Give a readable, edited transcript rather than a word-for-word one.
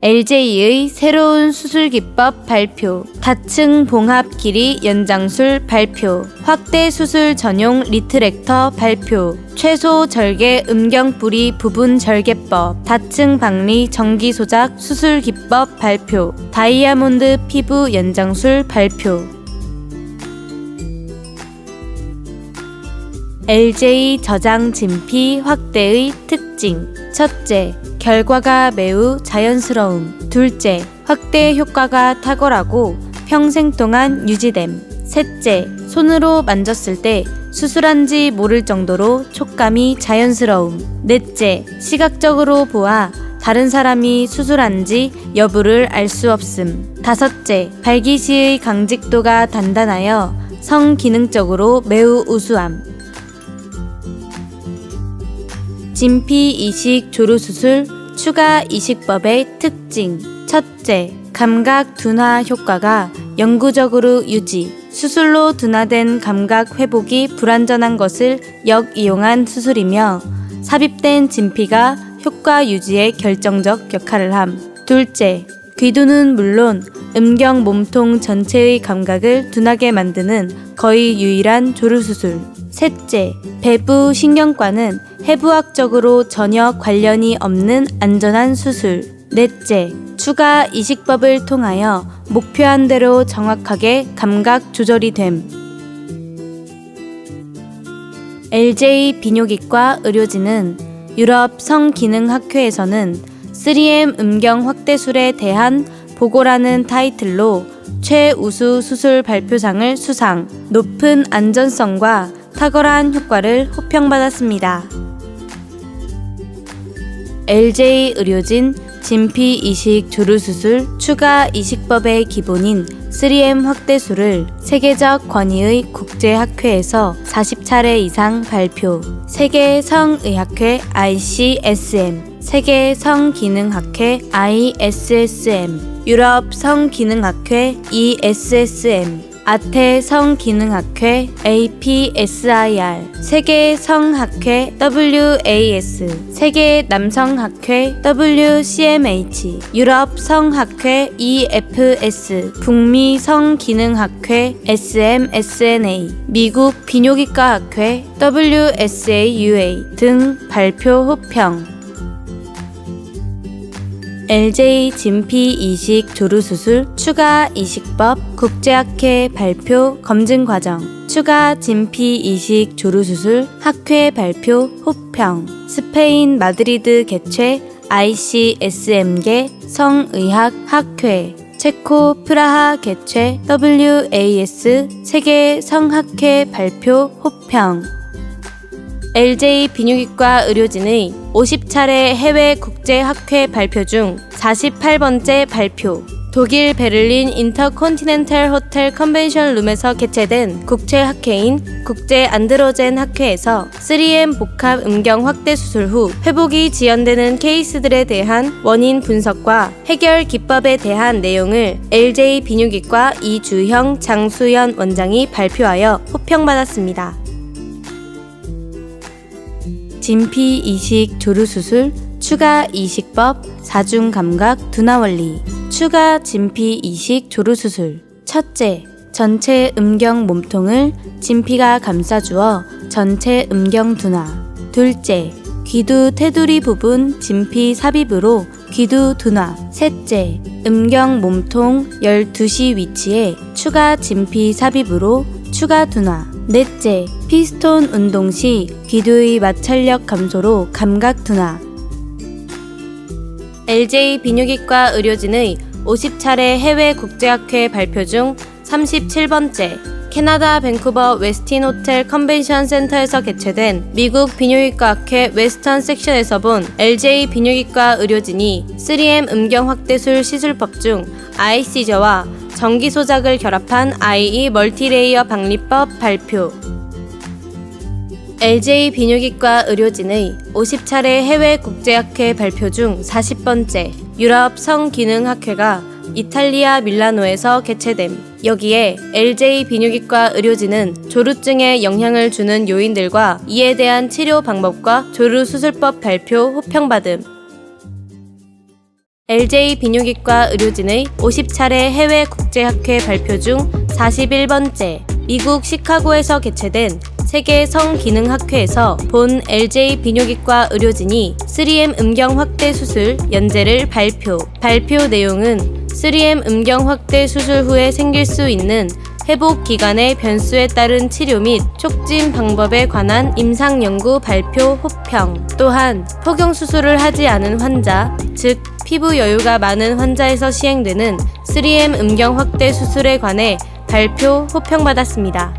LJ의 새로운 수술기법 발표, 다층 봉합 길이 연장술 발표, 확대 수술 전용 리트렉터 발표, 최소 절개 음경 뿌리 부분 절개법, 다층 박리 전기 소작 수술기법 발표, 다이아몬드 피부 연장술 발표. LJ 저장 진피 확대의 특징. 첫째, 결과가 매우 자연스러움. 둘째, 확대 효과가 탁월하고 평생 동안 유지됨. 셋째, 손으로 만졌을 때 수술한지 모를 정도로 촉감이 자연스러움. 넷째, 시각적으로 보아 다른 사람이 수술한지 여부를 알 수 없음. 다섯째, 발기 시의 강직도가 단단하여 성기능적으로 매우 우수함. 진피 이식 조루 수술 추가 이식법의 특징. 첫째, 감각 둔화 효과가 영구적으로 유지. 수술로 둔화된 감각 회복이 불완전한 것을 역이용한 수술이며 삽입된 진피가 효과 유지에 결정적 역할을 함. 둘째, 귀두는 물론 음경 몸통 전체의 감각을 둔하게 만드는 거의 유일한 조루 수술. 셋째, 배부 신경과는 해부학적으로 전혀 관련이 없는 안전한 수술. 넷째, 추가 이식법을 통하여 목표한 대로 정확하게 감각 조절이 됨. LJ 비뇨기과 의료진은 유럽 성기능학회에서는 3M 음경 확대술에 대한 보고라는 타이틀로 최우수 수술 발표상을 수상, 높은 안전성과 탁월한 효과를 호평받았습니다. LJ 의료진 진피 이식 조루 수술 추가 이식법의 기본인 3M 확대술을 세계적 권위의 국제학회에서 40차례 이상 발표, 세계 성의학회 ICSM, 세계 성기능학회 ISSM, 유럽 성기능학회 ESSM, 아태 성기능학회 APSIR, 세계 성학회 WAS, 세계 남성학회 WCMH, 유럽 성학회 EFS, 북미 성기능학회 SMSNA, 미국 비뇨기과학회 WSAUA 등 발표 호평. LJ 진피 이식 조루 수술 추가 이식법 국제학회 발표 검증 과정. 추가 진피 이식 조루 수술 학회 발표 호평. 스페인 마드리드 개최 ICSM계 성의학 학회. 체코 프라하 개최 WAS 세계 성학회 발표 호평. LJ 비뇨기과 의료진의 50차례 해외 국제학회 발표 중 48번째 발표. 독일 베를린 인터컨티넨탈 호텔 컨벤션 룸에서 개최된 국제학회인 국제 안드로젠 학회에서 3M 복합 음경 확대 수술 후 회복이 지연되는 케이스들에 대한 원인 분석과 해결 기법에 대한 내용을 LJ 비뇨기과 이주형 장수연 원장이 발표하여 호평받았습니다. 진피 이식 조루 수술 추가 이식법 사중 감각 둔화 원리. 추가 진피 이식 조루 수술. 첫째, 전체 음경 몸통을 진피가 감싸주어 전체 음경 둔화. 둘째, 귀두 테두리 부분 진피 삽입으로 귀두 둔화. 셋째, 음경 몸통 12시 위치에 추가 진피 삽입으로 추가 둔화. 넷째, 피스톤 운동 시 귀두의 마찰력 감소로 감각 둔화. LJ 비뇨기과 의료진의 50차례 해외 국제학회 발표 중 37번째, 캐나다 밴쿠버 웨스틴 호텔 컨벤션 센터에서 개최된 미국 비뇨기과학회 웨스턴 섹션에서 본 LJ 비뇨기과 의료진이 3M 음경 확대술 시술법 중 아이시저와 전기 소작을 결합한 IE 멀티레이어 박리법 발표. LJ 비뇨기과 의료진의 50차례 해외 국제학회 발표 중 40번째, 유럽 성기능학회가 이탈리아 밀라노에서 개최됨. 여기에 LJ 비뇨기과 의료진은 조루증에 영향을 주는 요인들과 이에 대한 치료 방법과 조루 수술법 발표 호평받음. LJ 비뇨기과 의료진의 50차례 해외 국제학회 발표 중 41번째, 미국 시카고에서 개최된 세계 성기능학회에서 본 LJ 비뇨기과 의료진이 3M 음경 확대 수술 연재를 발표. 발표 내용은 3M 음경 확대 수술 후에 생길 수 있는 회복 기간의 변수에 따른 치료 및 촉진 방법에 관한 임상 연구 발표 호평. 또한 포경 수술을 하지 않은 환자, 즉 피부 여유가 많은 환자에서 시행되는 3M 음경 확대 수술에 관해 발표 호평받았습니다.